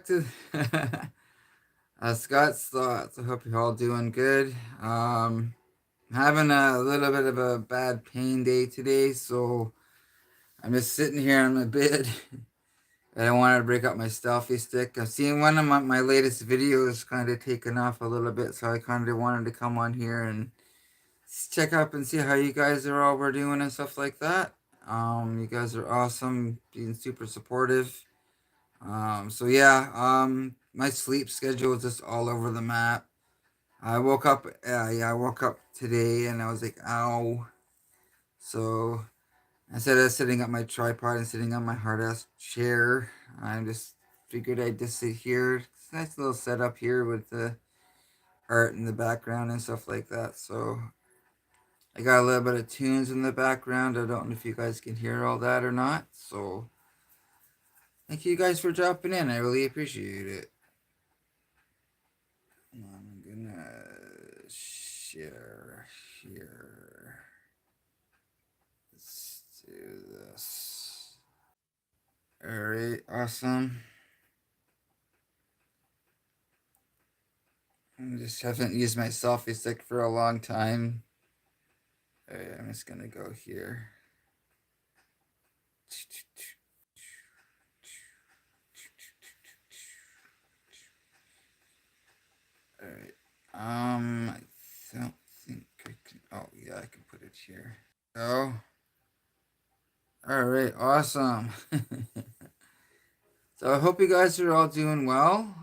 to Scott's Thoughts. I hope you're all doing good. Having a little bit of a bad pain day today, so I'm just sitting here on my bed. I don't want to break up my selfie stick. I've seen one of my latest videos kind of taken off a little bit, so I kind of wanted to come on here and check up and see how you guys are all were doing and stuff like that. You guys are awesome, being super supportive. So yeah, my sleep schedule is just all over the map. I woke up, I woke up today and I was like, ow. So instead of sitting at my tripod and sitting on my hard ass chair, I just figured I'd just sit here. It's a nice little setup here with the art in the background and stuff like that. So I got a little bit of tunes in the background. I don't know if you guys can hear all that or not. So thank you guys for dropping in. I really appreciate it. I'm gonna share here. Let's do this. Alright, awesome. I just haven't used my selfie stick for a long time. Alright, I'm just gonna go here. Alright. I don't think I can. Oh, yeah, I can put it here. Oh. Alright, awesome. So I hope you guys are all doing well.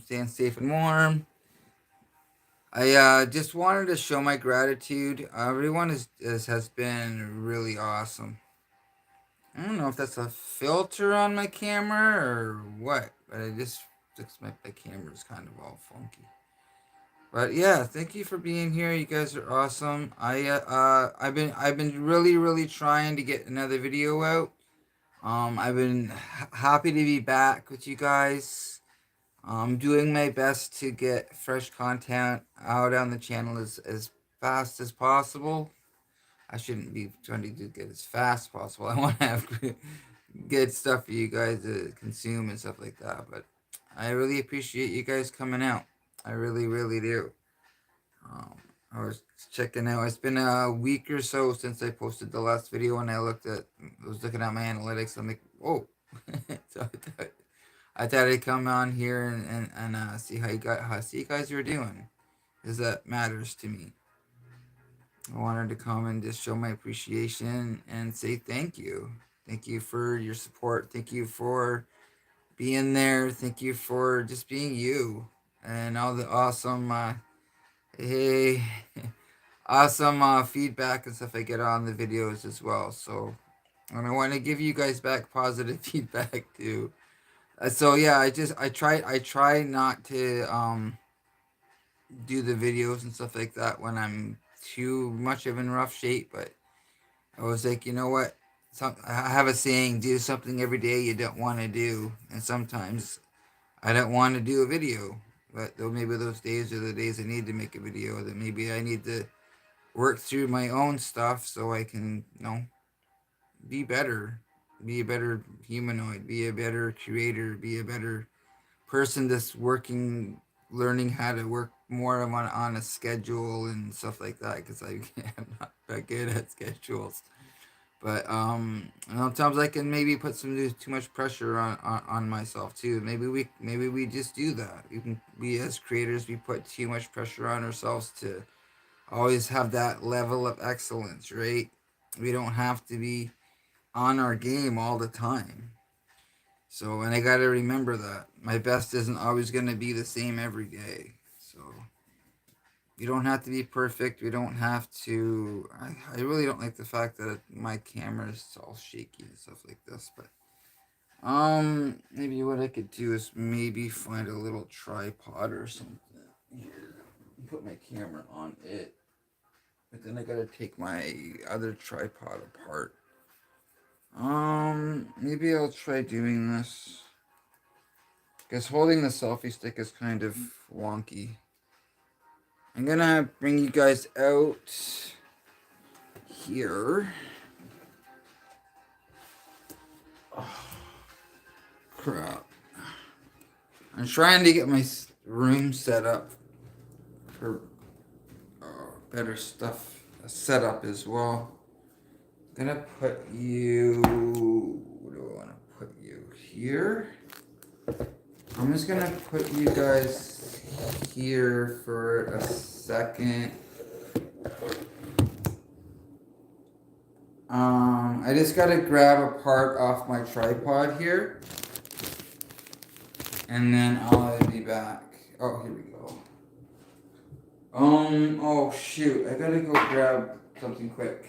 Staying safe and warm. I just wanted to show my gratitude. Everyone has been really awesome. I don't know if that's a filter on my camera or what, but I just fixed my camera's kind of all funky. But yeah, thank you for being here. You guys are awesome. I've been really trying to get another video out. I've been happy to be back with you guys. I'm doing my best to get fresh content out on the channel as fast as possible. I shouldn't be trying to do get as fast as possible. I want to have good stuff for you guys to consume and stuff like that. But I really appreciate you guys coming out. I really do. I was checking out. It's been a week or so since I posted the last video, and I was looking at my analytics. I'm like, whoa. So I thought I'd come on here and see how you guys are doing, because that matters to me. I wanted to come and just show my appreciation and say thank you. Thank you for your support. Thank you for being there. Thank you for just being you and all the awesome, hey, awesome feedback and stuff I get on the videos as well. So, and I want to give you guys back positive feedback too. So yeah, I try not to do the videos and stuff like that when I'm too much of in rough shape, but I was like, you know what? I have a saying: do something every day you don't want to do, and sometimes I don't want to do a video. But though maybe those days are the days I need to make a video. That maybe I need to work through my own stuff so I can, be better, be a better humanoid, be a better creator, be a better person that's working, learning how to work more on a schedule and stuff like that. Because I'm not that good at schedules. But sometimes I can maybe put too much pressure on myself too. Maybe we just do that. We as creators we put too much pressure on ourselves to always have that level of excellence, right? We don't have to be on our game all the time. So, and I got to remember that my best isn't always going to be the same every day. So, you don't have to be perfect. We don't have to. I really don't like the fact that my camera is all shaky and stuff like this. But maybe what I could do is maybe find a little tripod or something here. Put my camera on it. But then I gotta take my other tripod apart. Maybe I'll try doing this. Because holding the selfie stick is kind of wonky. I'm gonna bring you guys out here. Oh, crap. I'm trying to get my room set up for better stuff set up as well. I'm gonna put you. Where do I want to put you? Here. I'm just gonna put you guys here for a second. I just gotta grab a part off my tripod here, and then I'll be back. Oh, here we go. Oh shoot, I gotta go grab something quick.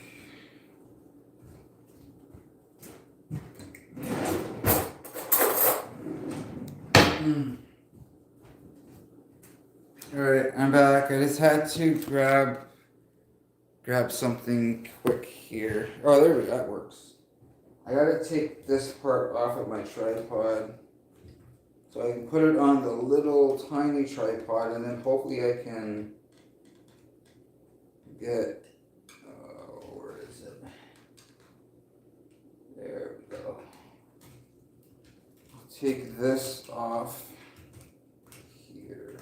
Alright, I'm back. I just had to grab something quick here. Oh, there we go. That works. I gotta take this part off of my tripod so I can put it on the little tiny tripod, and then hopefully I can get. Where is it? There we go. I'll take this off here.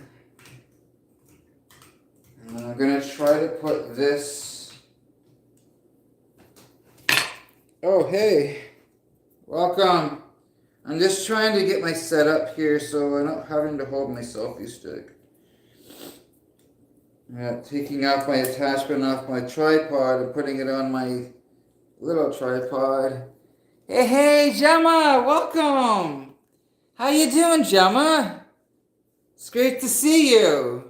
And I'm gonna try to put this. Oh, hey, welcome. I'm just trying to get my setup here so I'm not having to hold my selfie stick. Taking off my attachment off my tripod and putting it on my little tripod. Hey, Gemma, welcome. How you doing, Gemma? It's great to see you.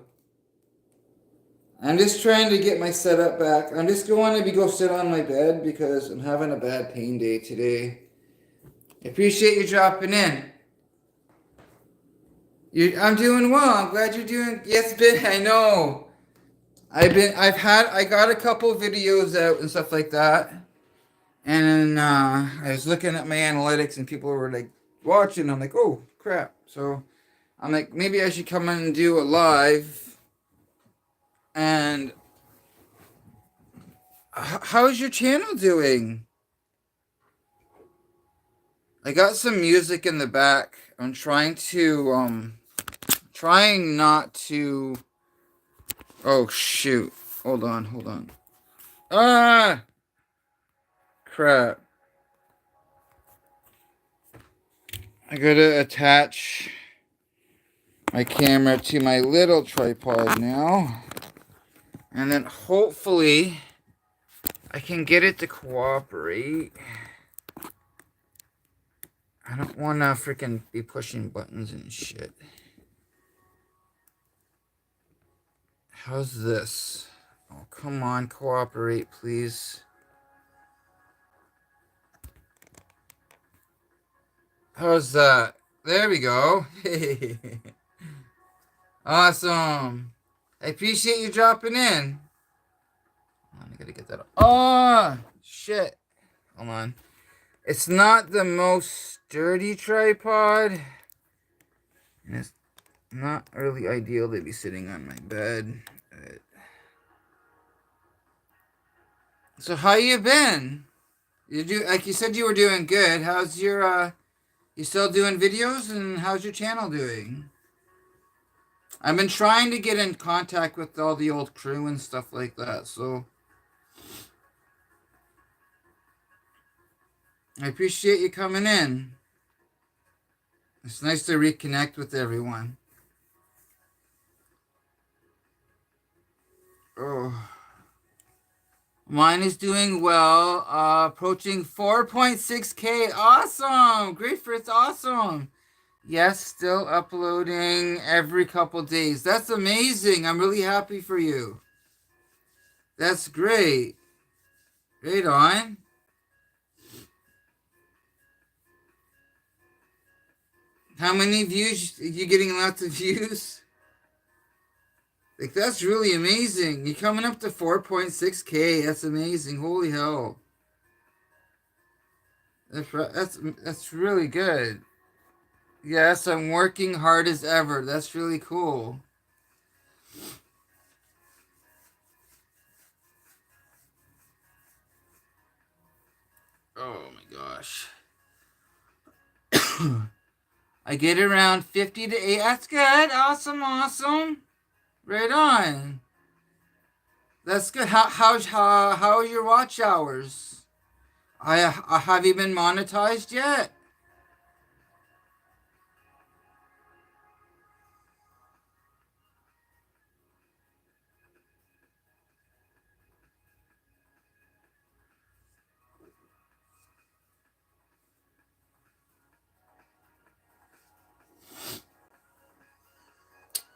I'm just trying to get my setup back. I'm just going to go sit on my bed because I'm having a bad pain day today. I appreciate you dropping in. I'm doing well. I'm glad you're doing. Yes, Ben. I know. I got a couple videos out and stuff like that, and I was looking at my analytics and people were like watching. I'm like, oh crap. So I'm like, maybe I should come in and do a live. And how's your channel doing? I got some music in the back. I'm trying not to. Oh shoot! Hold on. Ah, crap! I gotta attach my camera to my little tripod now, and then hopefully I can get it to cooperate. I don't want to freaking be pushing buttons and shit. How's this? Oh, come on, cooperate, please. How's that? There we go. Awesome. I appreciate you dropping in. I gotta get that up. Oh, shit. Hold on. It's not the most sturdy tripod. And it's not really ideal to be sitting on my bed. So how you been? Like you said you were doing good. How's your you still doing videos, and how's your channel doing? I've been trying to get in contact with all the old crew and stuff like that, so I appreciate you coming in. It's nice to reconnect with everyone. Oh. Mine is doing well. Approaching 4.6K. Awesome. Great for it's awesome. Yes, still uploading every couple days. That's amazing. I'm really happy for you. That's great. Right on. How many views? You getting lots of views? Like, that's really amazing. You're coming up to 4.6K. That's amazing. Holy hell. That's really good. Yes, I'm working hard as ever. That's really cool. Oh my gosh. I get around 50 to 8. That's good. Awesome, awesome. Right on. That's good. How are your watch hours? I have you been monetized yet?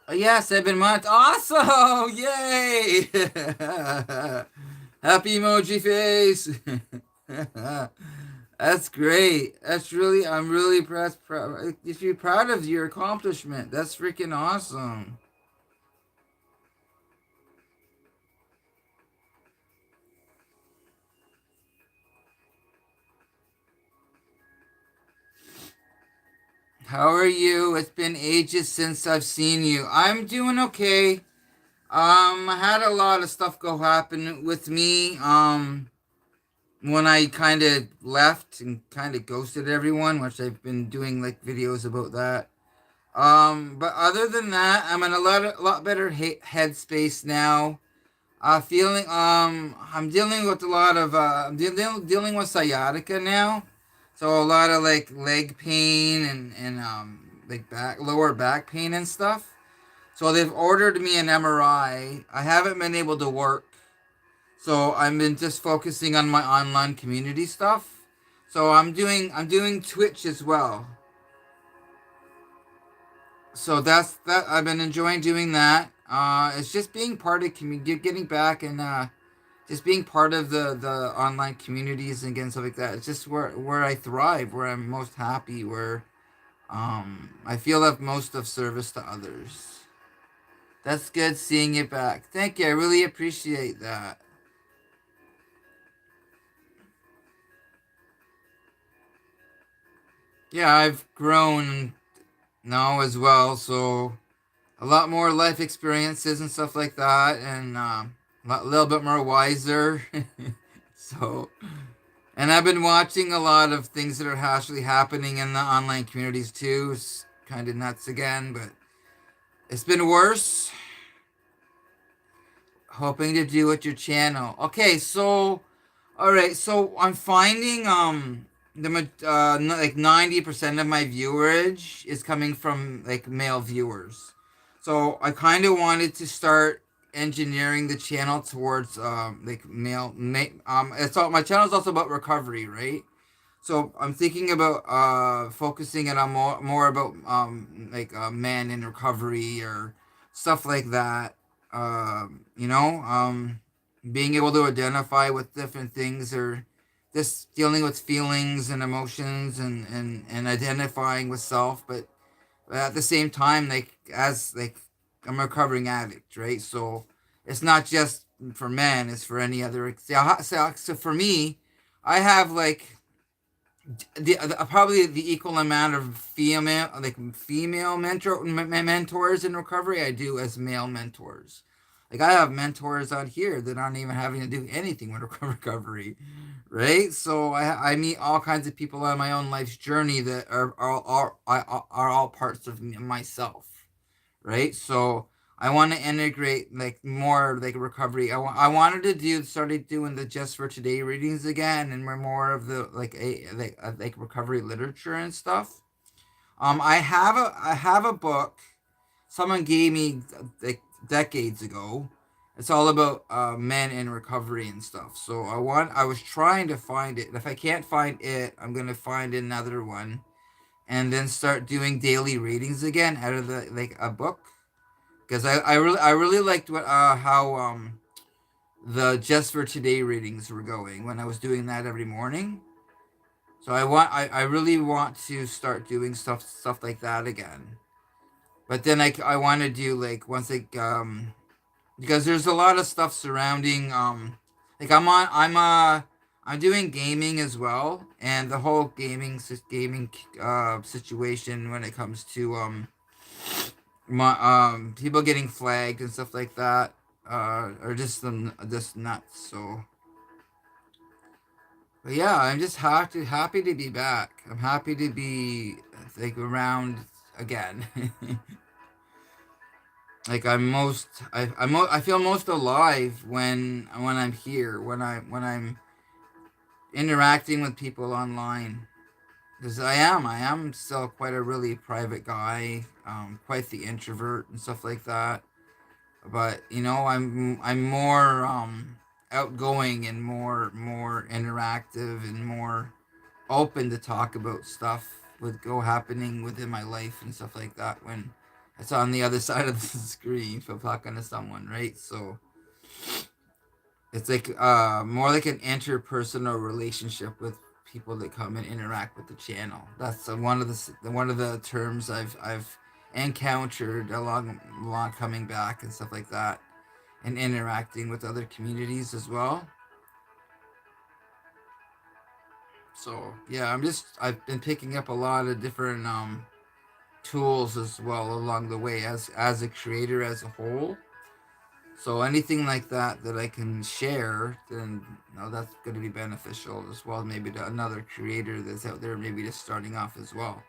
Oh, yes, I've been monetized. Awesome! Yay! Happy emoji face. That's great. That's really, I'm really proud. You should be proud of your accomplishment. That's freaking awesome. How are you? It's been ages since I've seen you. I'm doing okay. I had a lot of stuff go happen with me. When I kind of left and kind of ghosted everyone, which I've been doing like videos about that. But other than that, I'm in a lot better headspace now. Feeling I'm dealing with a lot of dealing with sciatica now, so a lot of like leg pain and like back lower back pain and stuff. So they've ordered me an MRI. I haven't been able to work, so I've been just focusing on my online community stuff. So I'm doing Twitch as well. So that's that. I've been enjoying doing that. It's just being part of community, getting back and just being part of the online communities and getting stuff like that. It's just where I thrive, where I'm most happy, where I feel of most of service to others. That's good seeing you back. Thank you. I really appreciate that. Yeah, I've grown now as well, so a lot more life experiences and stuff like that, and a little bit more wiser. So, and I've been watching a lot of things that are actually happening in the online communities too. It's kind of nuts again, but it's been worse. Hoping to do with your channel. Okay, so all right, so I'm finding like 90% of my viewerage is coming from like male viewers. So I kind of wanted to start engineering the channel towards like it's all my channel is also about recovery, right? So I'm thinking about focusing it on more about like men in recovery or stuff like that. Being able to identify with different things or just dealing with feelings and emotions and identifying with self, but at the same time, like as like I'm a recovering addict, right? So it's not just for men; it's for any other. So for me, I have like the probably the equal amount of female mentors in recovery I do as male mentors. Like I have mentors out here that aren't even having to do anything with recovery, right? So I meet all kinds of people on my own life's journey that are all parts of myself, right? So I want to integrate like more like recovery. I wanted to do started doing the just for today readings again, and more of the like recovery literature and stuff. I have a book someone gave me like decades ago. It's all about men in recovery and stuff. So I was trying to find it. If I can't find it, I'm gonna find another one and then start doing daily readings again out of the like a book because I really liked what how the just for today readings were going when I was doing that every morning. So I really want to start doing stuff like that again. But then I want to do like once like because there's a lot of stuff surrounding like I'm doing gaming as well and the whole gaming situation when it comes to my people getting flagged and stuff like that are just nuts. So But yeah, I'm just happy to be back. I'm happy to be like around again. Like I feel most alive when I'm here, when I'm interacting with people online. Because I am still quite a really private guy, quite the introvert and stuff like that. But I'm more outgoing and more interactive and more open to talk about stuff with go happening within my life and stuff like that when it's on the other side of the screen if I'm talking to someone, right? So it's like more like an interpersonal relationship with people that come and interact with the channel. That's one of the terms I've encountered along coming back and stuff like that, and interacting with other communities as well. So yeah, I've been picking up a lot of different tools as well along the way as a creator as a whole. So anything like that I can share, then that's going to be beneficial as well. Maybe to another creator that's out there, maybe just starting off as well.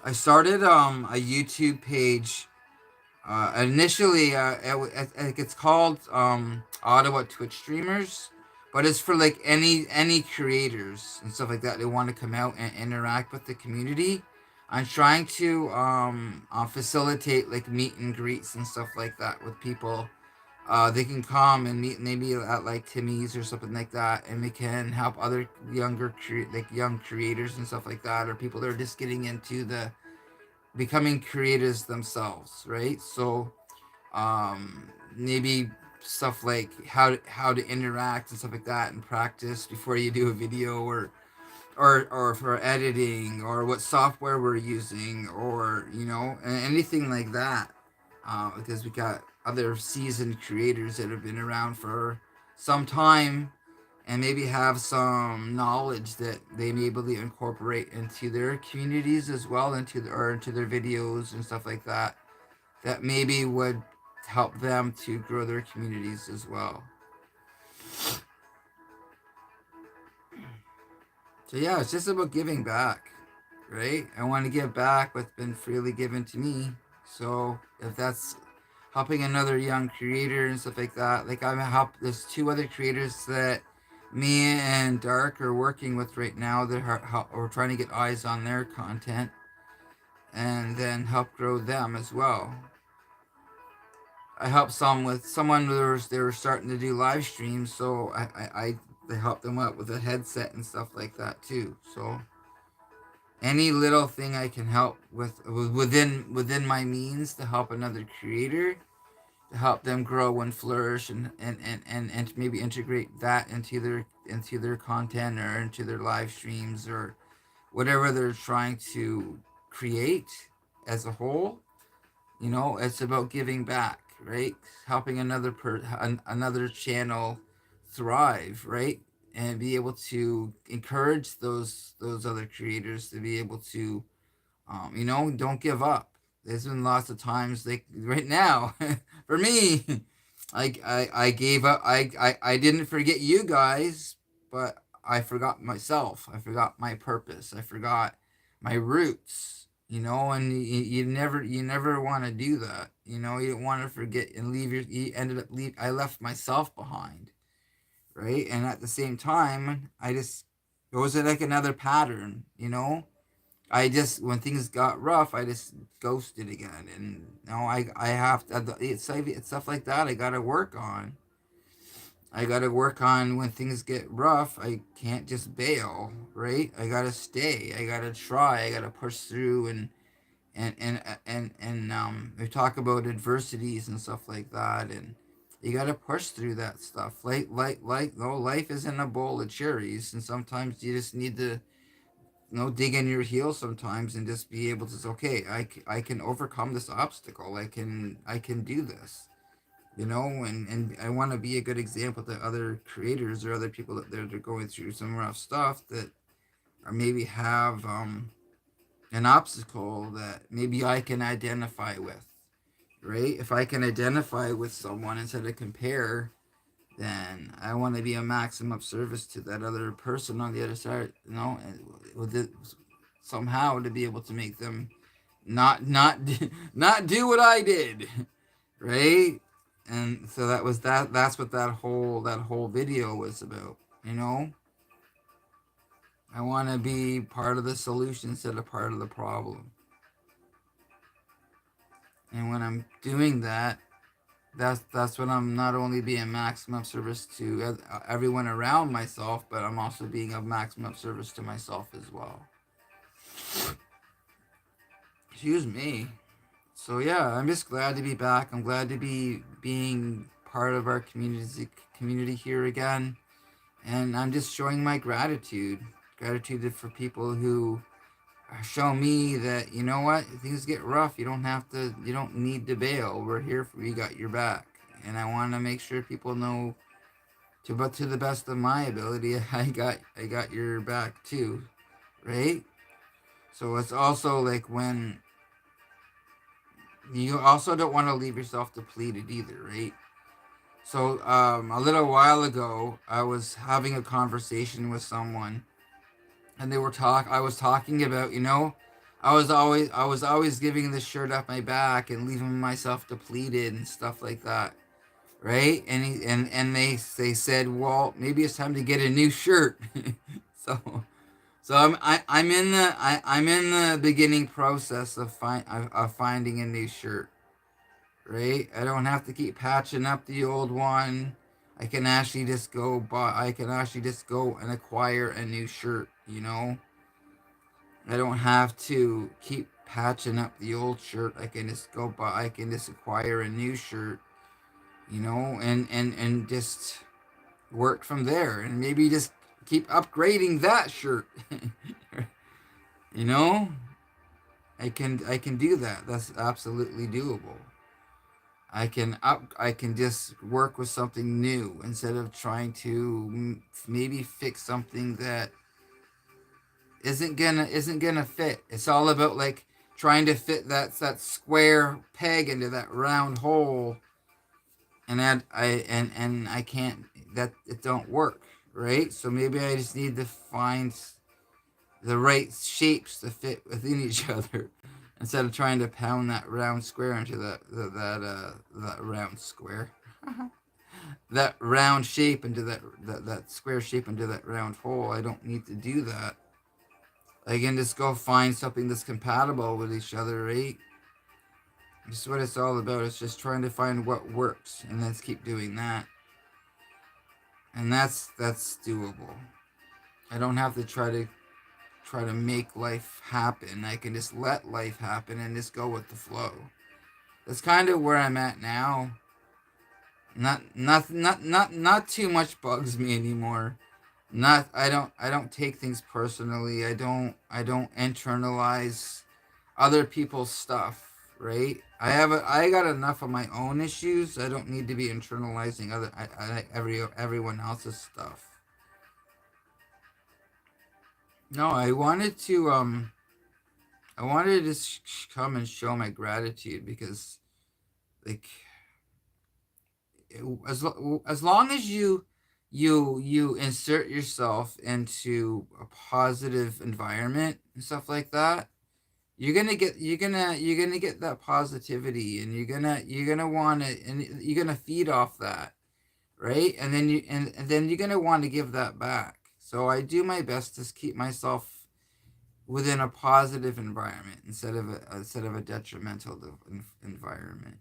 I started a YouTube page. Initially, it's called Ottawa Twitch streamers, but it's for like any creators and stuff like that. They want to come out and interact with the community. I'm trying to facilitate like meet and greets and stuff like that with people. They can come and meet maybe at like Timmy's or something like that, and we can help other like young creators and stuff like that, or people that are just getting into the becoming creators themselves, right? So maybe stuff like how to interact and stuff like that and practice before you do a video, or for editing, or what software we're using, or anything like that, because we got other seasoned creators that have been around for some time and maybe have some knowledge that they may be able to incorporate into their communities as well, into their videos and stuff like that, that maybe would help them to grow their communities as well. So yeah, it's just about giving back, right? I want to give back what's been freely given to me. So if that's helping another young creator and stuff like that, like there's two other creators that me and Dark are working with right now that are trying to get eyes on their content and then help grow them as well. I helped someone they were starting to do live streams, so I helped them out with a headset and stuff like that too. So any little thing I can help with within my means to help another creator, to help them grow and flourish, and maybe integrate that into their content or into their live streams or whatever they're trying to create as a whole. It's about giving back, right? Helping another channel thrive, right? And be able to encourage those other creators to be able to don't give up. There's been lots of times like right now for me, like I gave up. I didn't forget you guys, but I forgot myself. I forgot my purpose. I forgot my roots. And you never want to do that. You don't want to forget and leave your. You ended up leave. I left myself behind, right? And at the same time, I just it was like another pattern. I just when things got rough, I just ghosted again, and now I have to. It's stuff like that. I gotta work on. I gotta work on when things get rough. I can't just bail, right? I gotta stay. I gotta try. I gotta push through, and we talk about adversities and stuff like that, and you gotta push through that stuff. No, life isn't a bowl of cherries, and sometimes you just need to dig in your heels sometimes and just be able to say, okay, I can overcome this obstacle. I can do this. And I want to be a good example to other creators or other people that they're going through some rough stuff that or maybe have an obstacle that maybe I can identify with, right? If I can identify with someone instead of compare, then I want to be a maximum service to that other person on the other side, and with it, somehow to be able to make them not not do what I did, right? And so that's what that whole video was about. You know, I want to be part of the solution instead of part of the problem. And when I'm doing that, that's when I'm not only being maximum service to everyone around myself, but I'm also being of maximum service to myself as well. Excuse me. So yeah, I'm just glad to be back. I'm glad to be being part of our community here again, and I'm just showing my gratitude for people who show me that, you know what, if things get rough, you don't need to bail. We're here for you, got your back. And I want to make sure people know, but to the best of my ability, I got your back too, right? So it's also like when you also don't want to leave yourself depleted either, right? So a little while ago, I was having a conversation with someone, and I was talking about, I was always giving the shirt off my back and leaving myself depleted and stuff like that, right? And they said, well, maybe it's time to get a new shirt. so so I'm in the beginning process of finding a new shirt, right? I don't have to keep patching up the old one. I can actually just go and acquire a new shirt, you know? I don't have to keep patching up the old shirt. I can just acquire a new shirt, and just work from there, and maybe just keep upgrading that shirt. you know? I can do that. That's absolutely doable. I can just work with something new instead of trying to maybe fix something that isn't gonna fit. It's all about like trying to fit that square peg into that round hole, and I can't, that it don't work, right? So maybe I just need to find the right shapes to fit within each other instead of trying to pound that round square into that round square that round shape into that square shape into that round hole. I don't need to do that. I can just go find something that's compatible with each other, right? This is what it's all about. It's just trying to find what works, and let's keep doing that. And that's doable. I don't have to try to make life happen. I can just let life happen and just go with the flow. That's kind of where I'm at now. Not too much bugs me anymore. Not I don't take things personally. I don't internalize other people's stuff, right? I got enough of my own issues. I don't need to be internalizing everyone else's stuff. No, I wanted to just come and show my gratitude because, like, as long as you insert yourself into a positive environment and stuff like that, you're gonna get that positivity, and you're gonna want to, and you're gonna feed off that, right? And then you're gonna want to give that back. So I do my best to keep myself within a positive environment instead of a detrimental environment,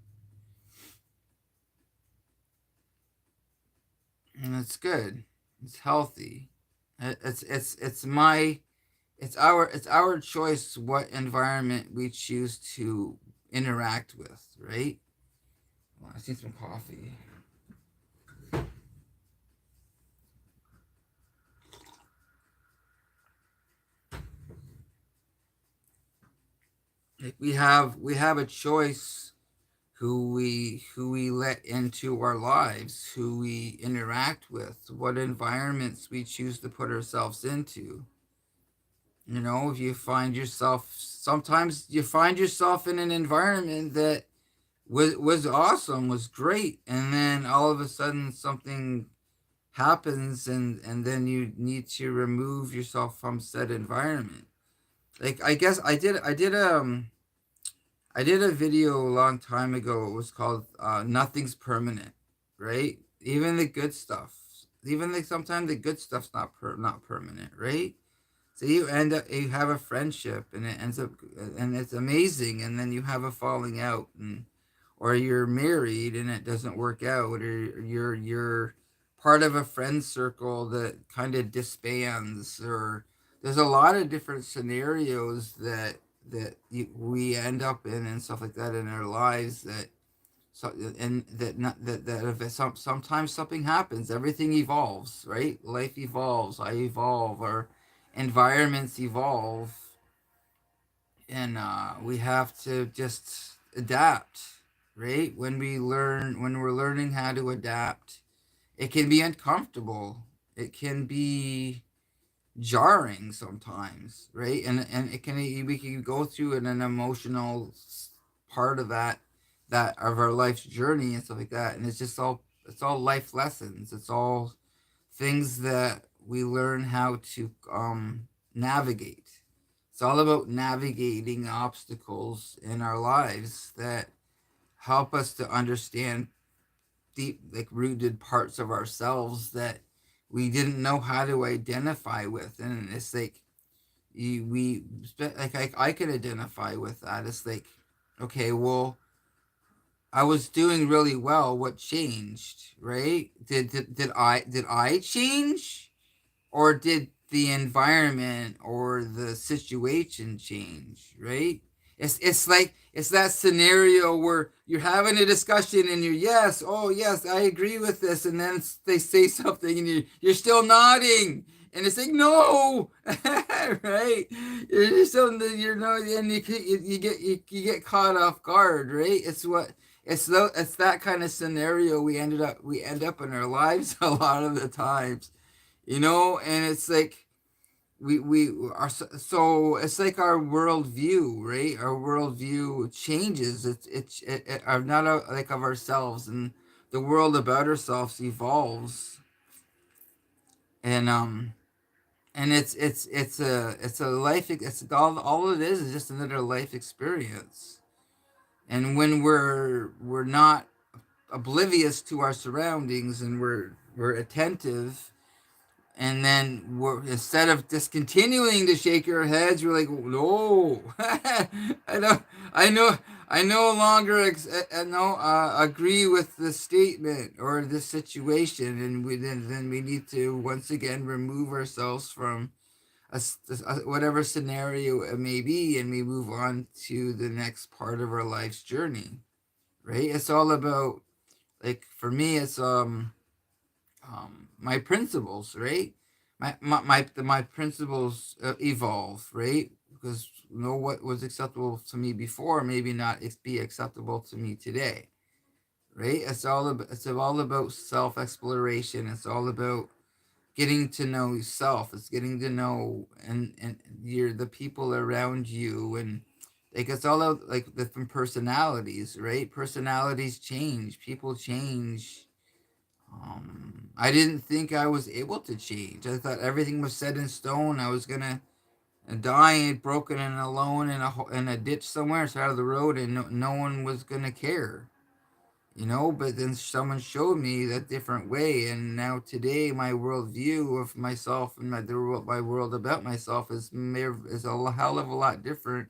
and it's good. It's healthy. It's my it's our choice what environment we choose to interact with, right? Well, I need some coffee. Like we have a choice who we let into our lives, who we interact with, what environments we choose to put ourselves into. If you find yourself sometimes you find yourself in an environment that was awesome, was great, and then all of a sudden something happens, and then you need to remove yourself from said environment. Like, I guess I did a video a long time ago. It was called "Nothing's Permanent," right? Even the good stuff, even like sometimes the good stuff's not permanent, right? So you have a friendship, and it ends up, and it's amazing, and then you have a falling out, and or you're married and it doesn't work out, or you're part of a friend circle that kind of disbands, or there's a lot of different scenarios we end up in and stuff like that in our lives, that so and that not that if sometimes something happens, everything evolves, right? Life evolves, I evolve, our environments evolve, and we have to just adapt, right? When we're learning how to adapt, it can be uncomfortable, it can be jarring sometimes, right? And it can, we can go through an emotional part of that of our life's journey and stuff like that, and it's all life lessons, it's all things that we learn how to navigate. It's all about navigating obstacles in our lives that help us to understand deep, like rooted parts of ourselves that we didn't know how to identify with. And it's like, like I can identify with that. It's like, okay, well, I was doing really well. What changed, right? Did I change, or did the environment or the situation change, right? It's like it's that scenario where you're having a discussion and you're, yes, oh yes, I agree with this, and then they say something and you're still nodding, and it's like, no, right? You're still, you're no, and you get caught off guard, right? It's that kind of scenario we end up in our lives a lot of the times, and it's like we are, so it's like our worldview, right? Our worldview changes. It are not like of ourselves, and the world about ourselves evolves, and it's a life, it's all it is just another life experience. And when we're not oblivious to our surroundings, and we're attentive, and then instead of just continuing to shake our heads, we're like, no, I don't, I know, I no longer no, agree with the statement or the situation, and then we need to once again remove ourselves from whatever scenario it may be, and we move on to the next part of our life's journey, right? It's all about, like, for me, it's my principles, right? My principles evolve, right? Because what was acceptable to me before maybe not be acceptable to me today, right? It's all about self exploration. It's all about getting to know yourself. It's getting to know and the people around you, and like it's all out, like different personalities, right? Personalities change, people change. I didn't think I was able to change. I thought everything was set in stone. I was gonna die broken and alone in a ditch somewhere, side of the road, and no one was gonna care, But then someone showed me that different way, and now today my worldview of myself and my world about myself is a hell of a lot different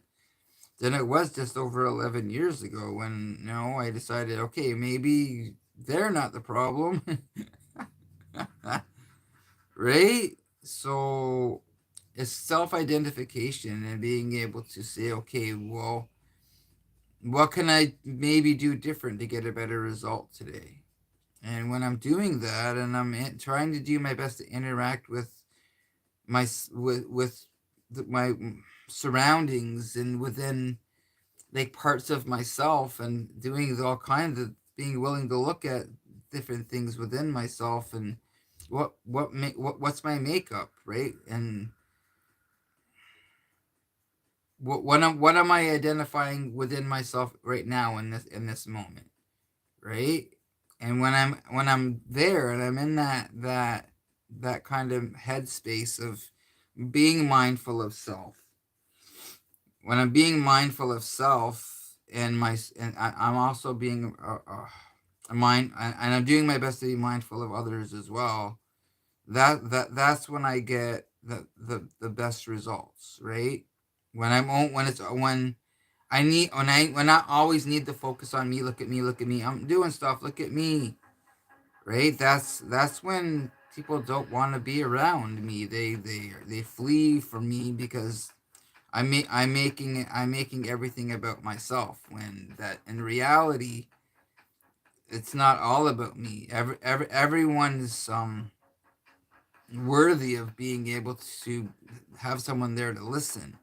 than it was just over 11 years ago, when I decided, okay, maybe they're not the problem. Right? So it's self identification and being able to say, okay, well, what can I maybe do different to get a better result today? And when I'm doing that, and trying to do my best to interact with my surroundings, and within like parts of myself, and doing all kinds of being willing to look at different things within myself, and what's my makeup, right? And what am I identifying within myself right now in this moment, right? And when I'm there and I'm in that kind of headspace of being mindful of self, when I'm being mindful of self and I'm also being mind and I'm doing my best to be mindful of others as well. That's when I get the best results, right? When I always need to focus on me. Look at me. Look at me. I'm doing stuff. Look at me, right? That's when people don't want to be around me. They flee from me because I'm making everything about myself when that in reality it's not all about me. Everyone's worthy of being able to have someone there to listen,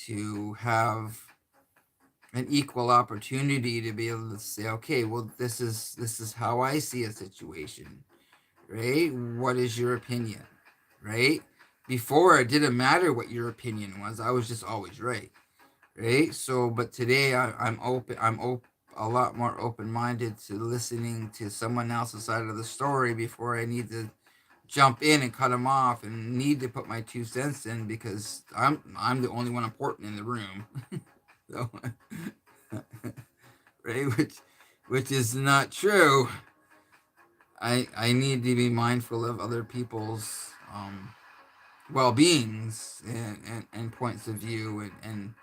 to have an equal opportunity to be able to say, okay, well, this is how I see a situation, right? What is your opinion, right? Before it didn't matter what your opinion was, I was just always right, right? So, but today I'm open. A lot more open-minded to listening to someone else's side of the story before I need to jump in and cut them off and need to put my 2 cents in because I'm the only one important in the room. So, right, which is not true. I need to be mindful of other people's well-beings and points of view and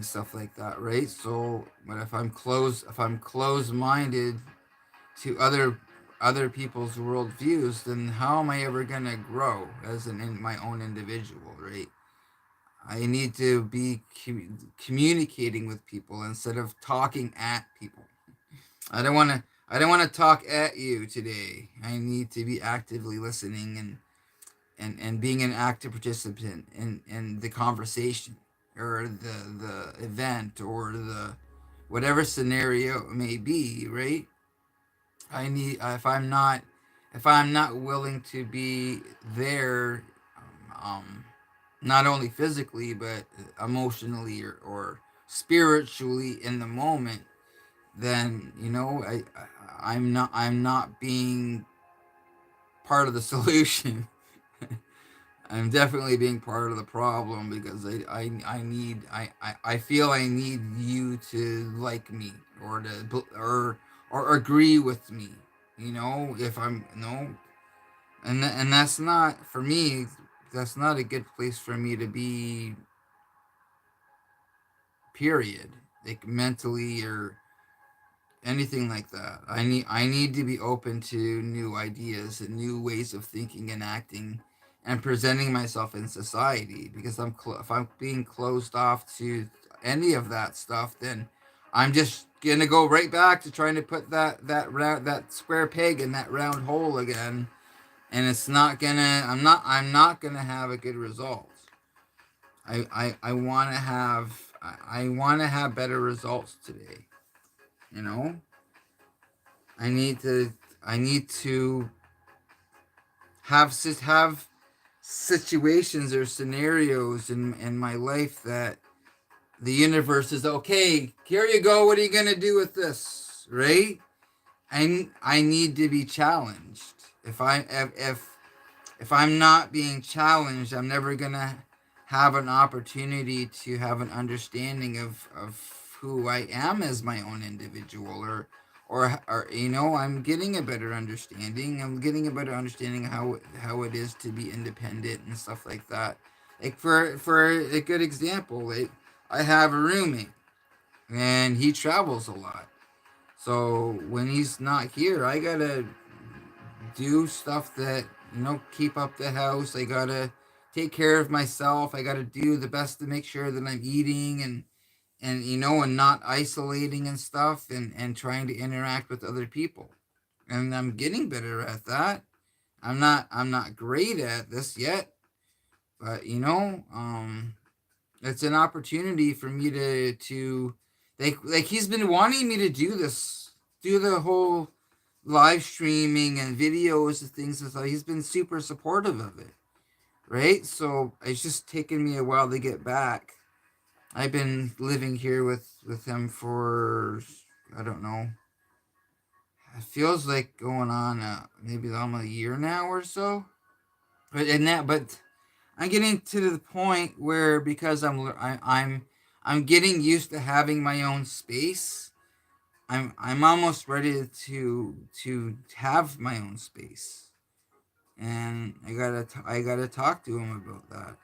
stuff like that, right? So, but if I'm closed-minded to other people's worldviews, then how am I ever gonna grow as my own individual, right? I need to be communicating with people instead of talking at people. I don't want to talk at you today. I need to be actively listening and being an active participant in the conversation or the event or the whatever scenario it may be, right? I need if I'm not willing to be there, um not only physically but emotionally or spiritually in the moment, then I'm not being part of the solution. I'm definitely being part of the problem because I feel I need you to like me or agree with me. If I'm no, and that's not for me. That's not a good place for me to be. Period. Like mentally or anything like that. I need to be open to new ideas and new ways of thinking and acting and presenting myself in society because if I'm being closed off to any of that stuff, then I'm just gonna go right back to trying to put that square peg in that round hole again, and it's not gonna. I'm not gonna have a good result. I want to have I want to have better results today. You know, I need to I need to have situations or scenarios in my life that the universe is okay. Here you go. What are you gonna do with this? Right? I need to be challenged. If I'm not being challenged, I'm never gonna have an opportunity to have an understanding of who I am as my own individual or I'm getting a better understanding. I'm getting a better understanding how it is to be independent and stuff like that. Like for a good example, like I have a roommate and he travels a lot. So when he's not here, I gotta do stuff that keep up the house. I gotta take care of myself. I gotta do the best to make sure that I'm eating and not isolating and stuff and trying to interact with other people. And I'm getting better at that. I'm not great at this yet, but it's an opportunity for me to like he's been wanting me to do this, do the whole live streaming and videos and things and stuff. He's been super supportive of it, right? So it's just taken me a while to get back I've been living here with him for, I don't know. It feels like going on maybe almost a year now or so. But I'm getting to the point where, because I'm getting used to having my own space. I'm almost ready to have my own space, and I gotta talk to him about that.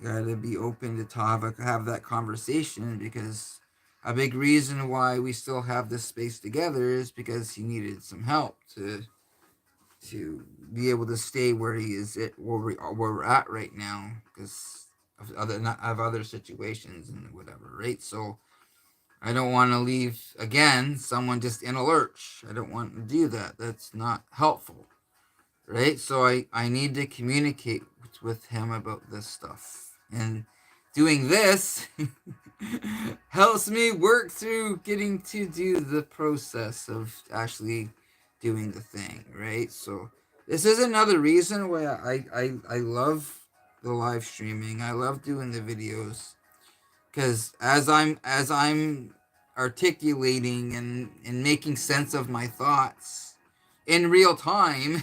Gotta be open to have that conversation, because a big reason why we still have this space together is because he needed some help to be able to stay where he is at where we're at right now, because of other situations and whatever, right? So I don't want to leave again someone just in a lurch. I don't want to do that. That's not helpful, right? So I need to communicate with him about this stuff. And doing this helps me work through getting to do the process of actually doing the thing, right? So this is another reason why I love the live streaming. I love doing the videos, because as I'm articulating and making sense of my thoughts in real time,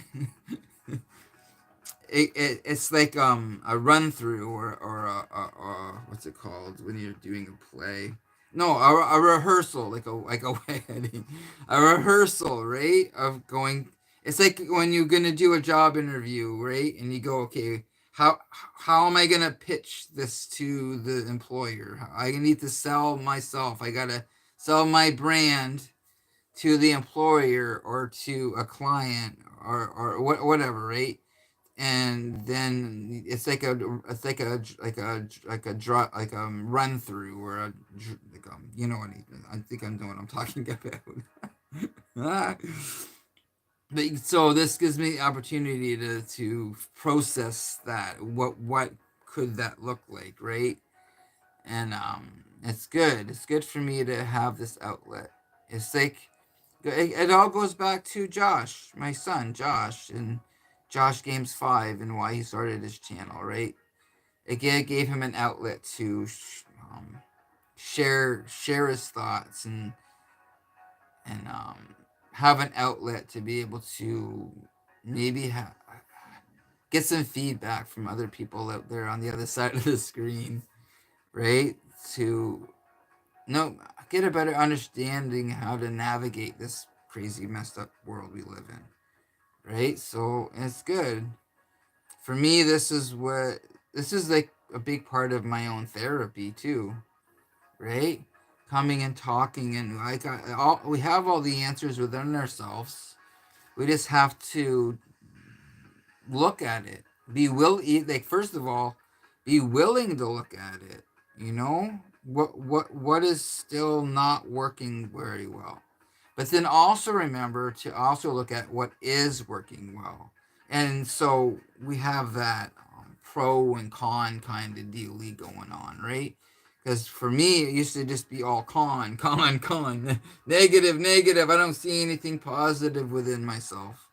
it's like a run through, or what's it called when you're doing a play? No, a rehearsal, like a wedding, a rehearsal, right? Of going. It's like when you're gonna do a job interview, right? And you go, okay, how am I gonna pitch this to the employer? I need to sell myself. I gotta sell my brand to the employer or to a client, or whatever, right? And then it's like a run through, or you know what I think I know what I'm talking about. But so this gives me the opportunity to process that. What could that look like, right? And it's good for me to have this outlet. It's like it all goes back to Josh, my son, Josh, and Josh Games 5, and why he started his channel, right? It gave him an outlet to share his thoughts, and have an outlet to be able to maybe get some feedback from other people out there on the other side of the screen, right? To no get a better understanding how to navigate this crazy messed up world we live in, right? So it's good for me. This is like a big part of my own therapy too, right? Coming and talking, and we have all the answers within ourselves. We just have to look at it. Like, first of all, be willing to look at it. You know what is still not working very well, but then also remember to also look at what is working well. And so we have that pro and con kind of dealy going on, right? Because for me, it used to just be all con, negative, negative. I don't see anything positive within myself.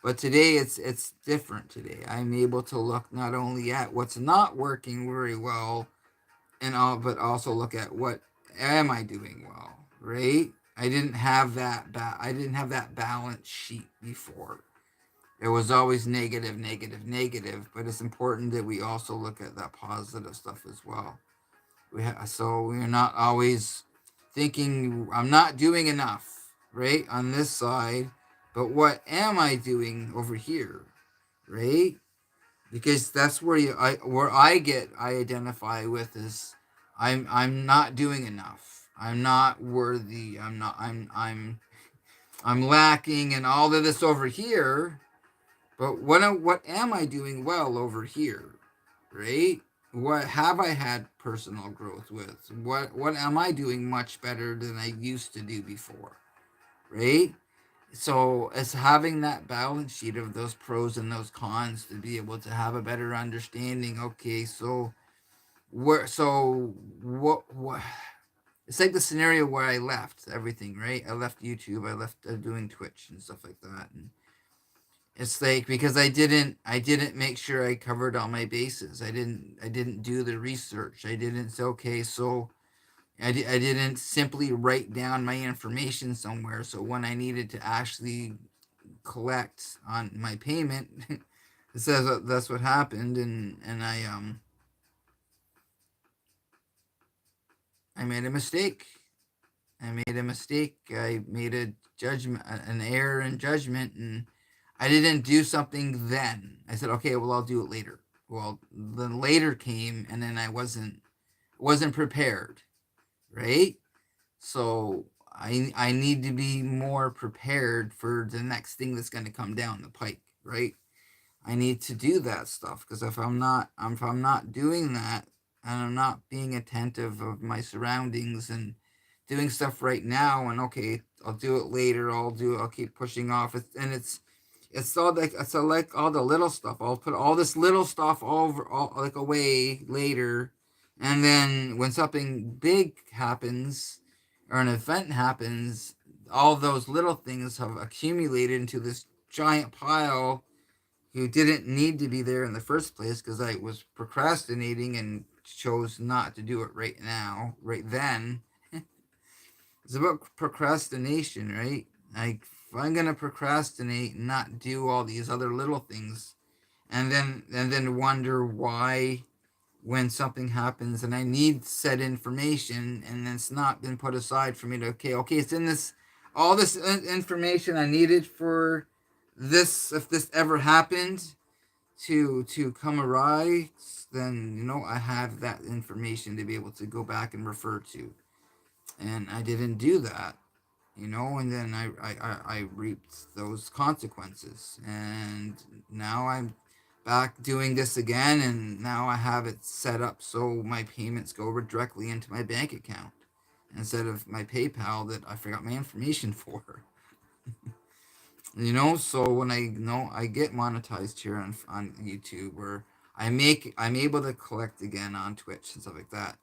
But today it's different. Today I'm able to look not only at what's not working very well, but also look at what am I doing well, right? I didn't have that balance sheet before. It was always negative, negative, negative. But it's important that we also look at that positive stuff as well. So we're not always thinking I'm not doing enough, right, on this side, but what am I doing over here, right? Because that's where I identify with is I'm not doing enough. I'm not worthy. I'm lacking and all of this over here. But what am I doing well over here, right? What have I had personal growth with? What am I doing much better than I used to do before, right? So it's having that balance sheet of those pros and those cons to be able to have a better understanding. Okay, so what it's like the scenario where I left everything, right? I left YouTube, I left doing Twitch and stuff like that, It's like because I didn't make sure I covered all my bases. I didn't do the research. I didn't say, okay, so I didn't simply write down my information somewhere. So when I needed to actually collect on my payment, it says that's what happened, and I made a mistake. I made a mistake. I made a judgment, an error in judgment, and I didn't do something then. I said, okay, well, I'll do it later. Well, then later came, and then I wasn't prepared, right? So I need to be more prepared for the next thing that's going to come down the pike, right? I need to do that stuff because if I'm not doing that and I'm not being attentive of my surroundings and doing stuff right now and okay, I'll do it later, I'll keep pushing off it, and it's all like all the little stuff. I'll put all this little stuff all like away later, and then when something big happens or an event happens, all those little things have accumulated into this giant pile who didn't need to be there in the first place because I was procrastinating and chose not to do it right now, right then. It's about procrastination, right? Like, if I'm gonna procrastinate and not do all these other little things, and then wonder why when something happens and I need said information and it's not been put aside for me to okay, it's in this all this information I needed for this if this ever happened to come awry, then I have that information to be able to go back and refer to, and I didn't do that, and then I reaped those consequences, and now I'm back doing this again, and now I have it set up so my payments go directly into my bank account instead of my PayPal that I forgot my information for. So when I get monetized here on YouTube, or I'm able to collect again on Twitch and stuff like that,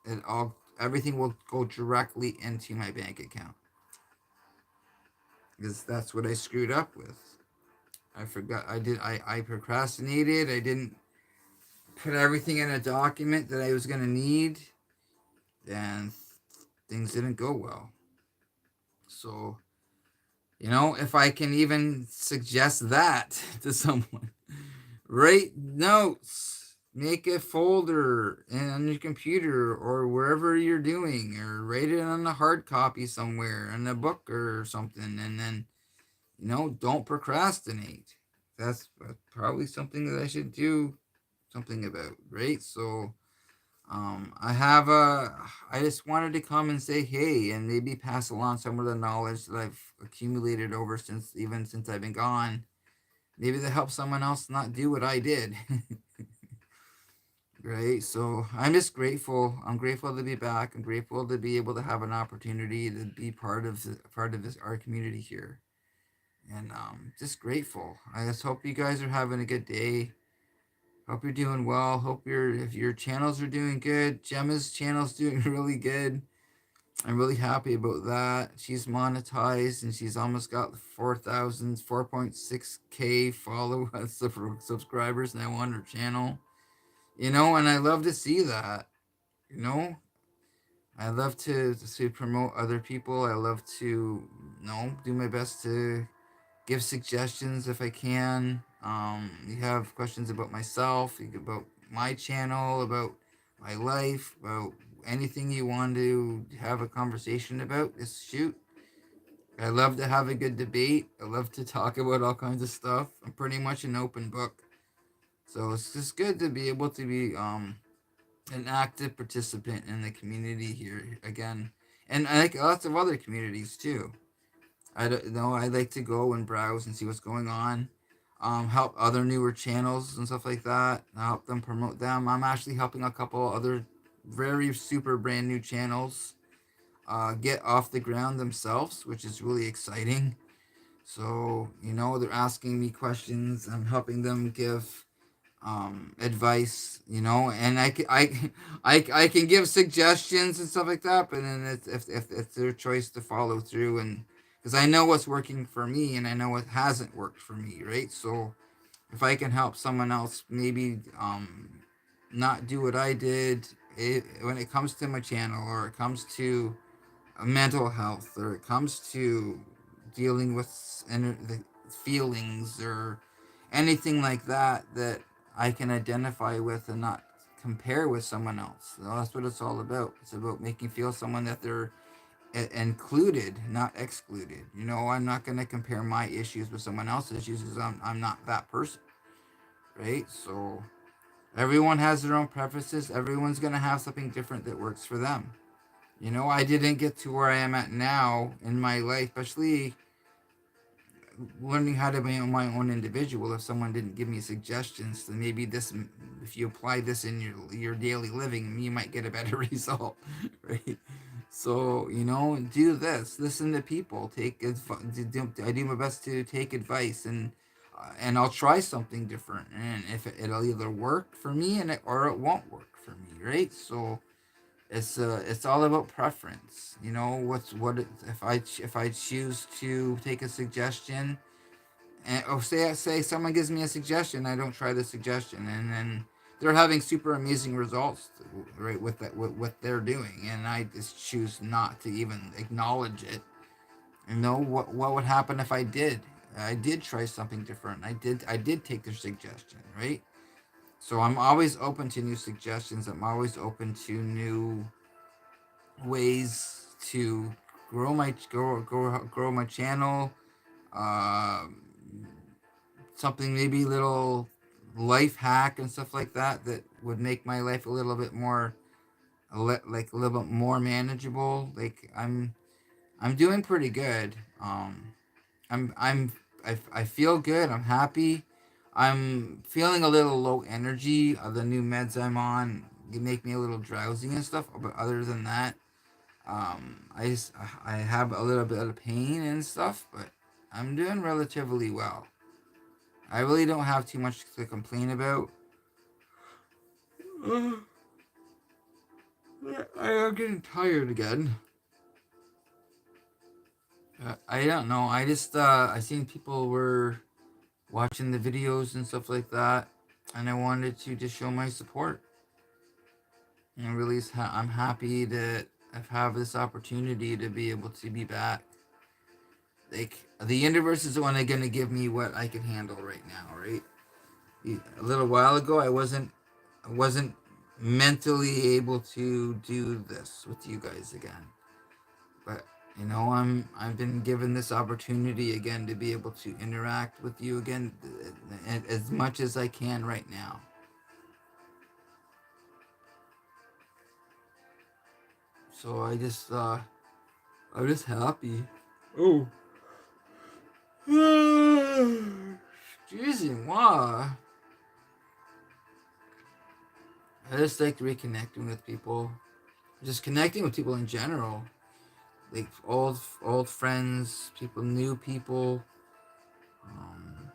everything will go directly into my bank account because that's what I screwed up with. I forgot I procrastinated. I didn't put everything in a document that I was gonna need, and things didn't go well. So if I can even suggest that to someone, write notes, make a folder on your computer or wherever you're doing, or write it on a hard copy somewhere in a book or something, and then don't procrastinate. That's probably something that I should do something about, right? So I just wanted to come and say hey and maybe pass along some of the knowledge that I've accumulated over since I've been gone. Maybe to help someone else not do what I did. Right? So I'm just grateful. I'm grateful to be back. I'm grateful to be able to have an opportunity to be part of this our community here. And just grateful. I just hope you guys are having a good day. Hope you're doing well. Hope if your channels are doing good. Gemma's channel's doing really good. I'm really happy about that. She's monetized and she's almost got 4.6K followers, subscribers now on her channel. And I love to see that. You know, I love to promote other people. I love to, do my best to give suggestions if I can. You have questions about myself, about my channel, about my life, about anything you want to have a conversation about, just shoot. I love to have a good debate. I love to talk about all kinds of stuff. I'm pretty much an open book. So it's just good to be able to be an active participant in the community here again. And I like lots of other communities too. I don't know. I like to go and browse and see what's going on. Help other newer channels and stuff like that. Help them promote them. I'm actually helping a couple other very super brand new channels get off the ground themselves, which is really exciting. So they're asking me questions. I'm helping them give advice, and I can give suggestions and stuff like that, but then it's if it's their choice to follow through and because I know what's working for me and I know what hasn't worked for me, right? So if I can help someone else maybe not do what I did, when it comes to my channel, or it comes to mental health, or it comes to dealing with the feelings, or anything like that, that I can identify with and not compare with someone else. So that's what it's all about. It's about making feel someone that they're included, not excluded. I'm not going to compare my issues with someone else's issues, because I'm not that person, right? So everyone has their own preferences. Everyone's going to have something different that works for them. I didn't get to where I am at now in my life, especially learning how to be my own individual. If someone didn't give me suggestions, then maybe this, if you apply this in your daily living, you might get a better result, right? So do this. Listen to people. I do my best to take advice, and I'll try something different, and if it'll either work for me, or it won't work for me, right? So it's all about preference. If I choose to take a suggestion, and say someone gives me a suggestion, I don't try the suggestion, and then they're having super amazing results, right, with that, with what they're doing, and I just choose not to even acknowledge it. What would happen if I did try something different? I did take their suggestion, right? So I'm always open to new suggestions. I'm always open to new ways to grow my channel. Um, Something, maybe little life hack and stuff like that, that would make my life a little bit more, like a little bit more manageable. Like I'm doing pretty good. I feel good. I'm happy. I'm feeling a little low energy. The new meds I'm on make me a little drowsy and stuff. But other than that, I have a little bit of pain and stuff. But I'm doing relatively well. I really don't have too much to complain about. I am getting tired again. I don't know. I seen people were watching the videos and stuff like that, and I wanted to just show my support. And really, I'm happy that I've have this opportunity to be able to be back. Like, the universe is only gonna give me what I can handle right now, right? A little while ago, I wasn't mentally able to do this with you guys again. But I've been given this opportunity again to be able to interact with you again, as much as I can right now. So I'm just happy. Oh. Excuse me, wow. I just like reconnecting with people. Just connecting with people in general. Like old friends, people, new people. Um,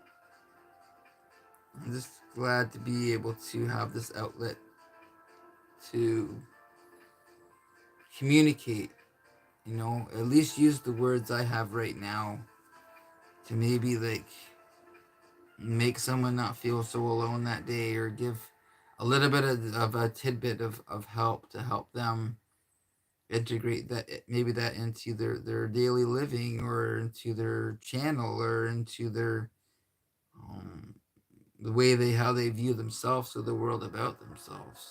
I'm just glad to be able to have this outlet to communicate. At least use the words I have right now to maybe, like, make someone not feel so alone that day, or give a little bit of a tidbit of help to help them integrate that, maybe that into their daily living, or into their channel, or into their um, the way how they view themselves, or the world about themselves.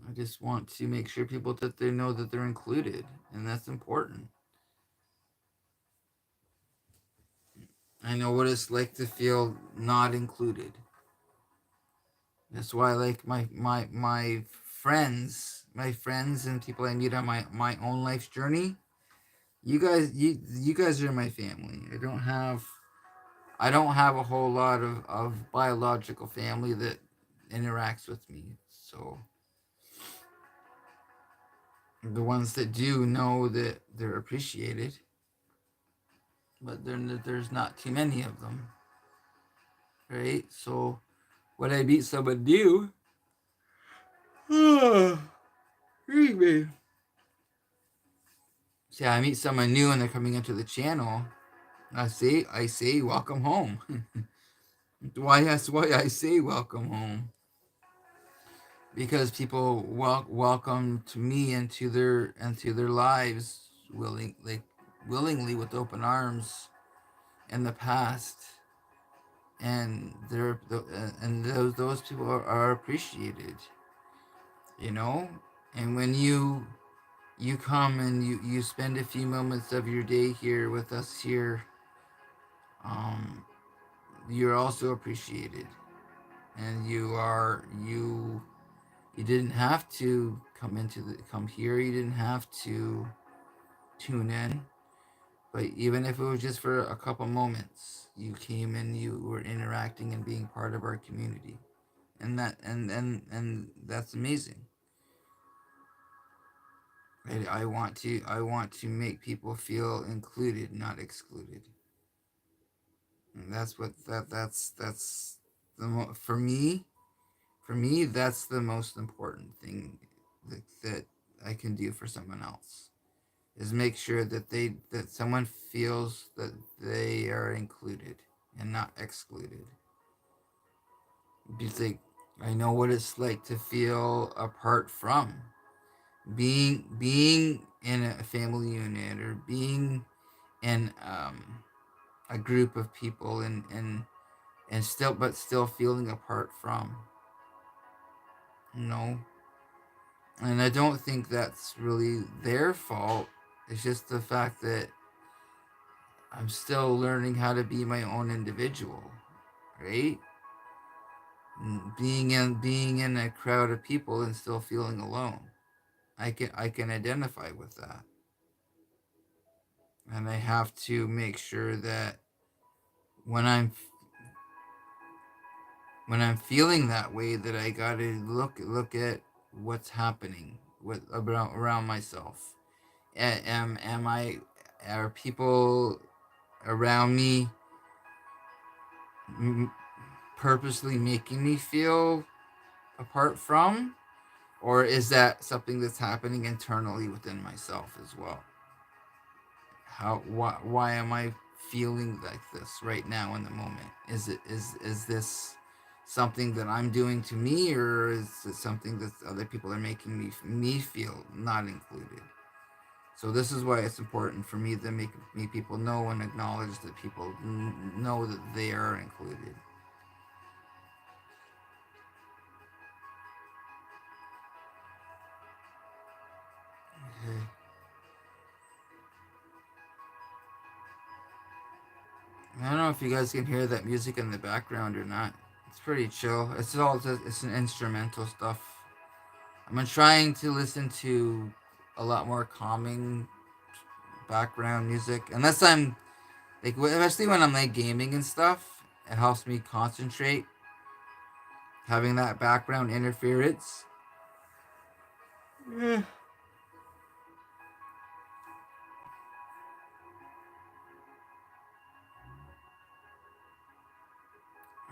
I just want to make sure people that they know that they're included, and that's important. I know what it's like to feel not included. That's why, like, my friends and people I meet on my own life's journey. You guys are my family. I don't have a whole lot of biological family that interacts with me. So the ones that do know that they're appreciated, but there's not too many of them, right? So when I meet someone new, excuse me, See, I meet someone new and they're coming into the channel. I say, welcome home. Why I say welcome home, because people welcome to me into their lives willingly with open arms in the past, and those people are appreciated, you know. And when you come and you spend a few moments of your day here with us here, um, you're also appreciated, and you didn't have to come here. You didn't have to tune in, but even if it was just for a couple moments, you came and you were interacting and being part of our community, and that's amazing. I want to make people feel included, not excluded. And that's for me that's the most important thing that I can do for someone else, is make sure that someone feels that they are included and not excluded. Because I know what it's like to feel apart from being in a family unit, or being in a group of people, and still feeling apart from, you know. And I don't think that's really their fault. It's just the fact that I'm still learning how to be my own individual, right? Being in a crowd of people and still feeling alone. I can identify with that. And I have to make sure that when I'm when I'm feeling that way, that I got to look at what's happening around myself. Am I are people around me purposely making me feel apart from, or is that something that's happening internally within myself as well? Why am I feeling like this right now in the moment? Is this something that I'm doing to me, or is it something that other people are making me feel not included? So this is why it's important for me to make people know and acknowledge that people know that they are included. Okay. I don't know if you guys can hear that music in the background or not. It's pretty chill. It's an instrumental stuff. I'm trying to listen to a lot more calming background music, unless I'm especially when I'm like gaming and stuff. It helps me concentrate, having that background interference.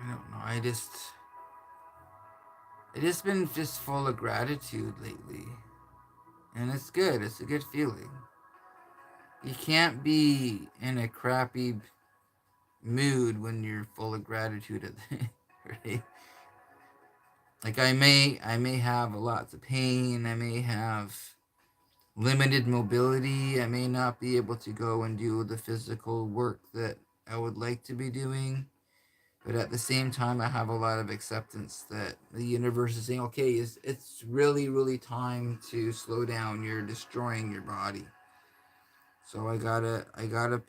I don't know. I just been just full of gratitude lately, and it's good. It's a good feeling. You can't be in a crappy mood when you're full of gratitude, right? Like I may have lots of pain. I may have limited mobility. I may not be able to go and do the physical work that I would like to be doing. But at the same time, I have a lot of acceptance that the universe is saying, okay, it's really, really time to slow down. You're destroying your body. So I gotta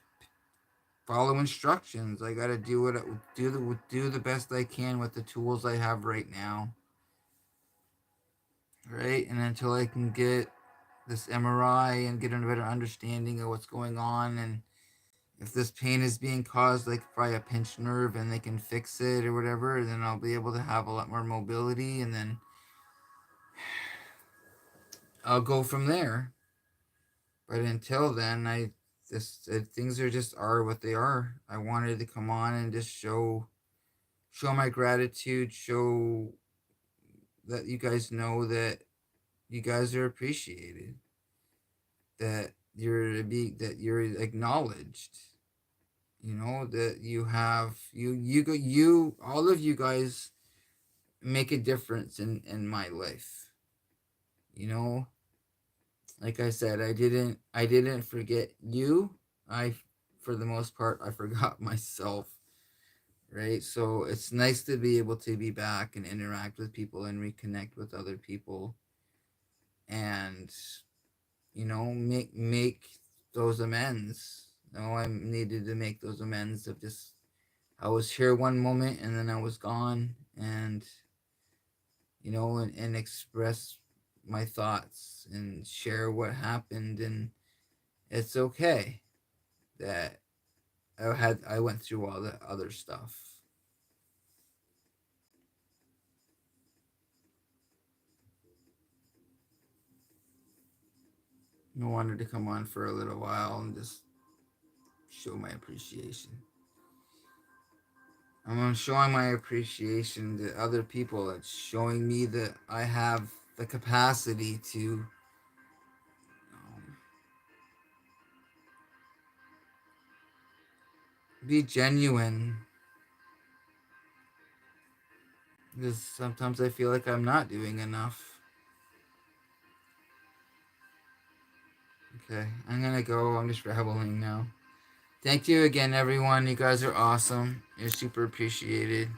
follow instructions. I gotta do the best I can with the tools I have right now, right? And until I can get this MRI and get a better understanding of what's going on, and if this pain is being caused like by a pinched nerve and they can fix it or whatever, then I'll be able to have a lot more mobility, and then I'll go from there. But until then, things are just are what they are. I wanted to come on and just show my gratitude, show that you guys know that you guys are appreciated, that that you're acknowledged. You know that you have you all of you guys make a difference in my life. You know, like I said, I didn't forget you. I For the most part I forgot myself, right? So it's nice to be able to be back and interact with people and reconnect with other people, and make those amends. I needed to make those amends of just I was here one moment and then I was gone, and and express my thoughts and share what happened. And it's okay that I went through all the other stuff. I wanted to come on for a little while and just show my appreciation. I'm showing my appreciation to other people. It's showing me that I have the capacity to be genuine, because sometimes I feel like I'm not doing enough. Okay, I'm gonna go. I'm just rambling now. Thank you again, everyone. You guys are awesome. You're super appreciated.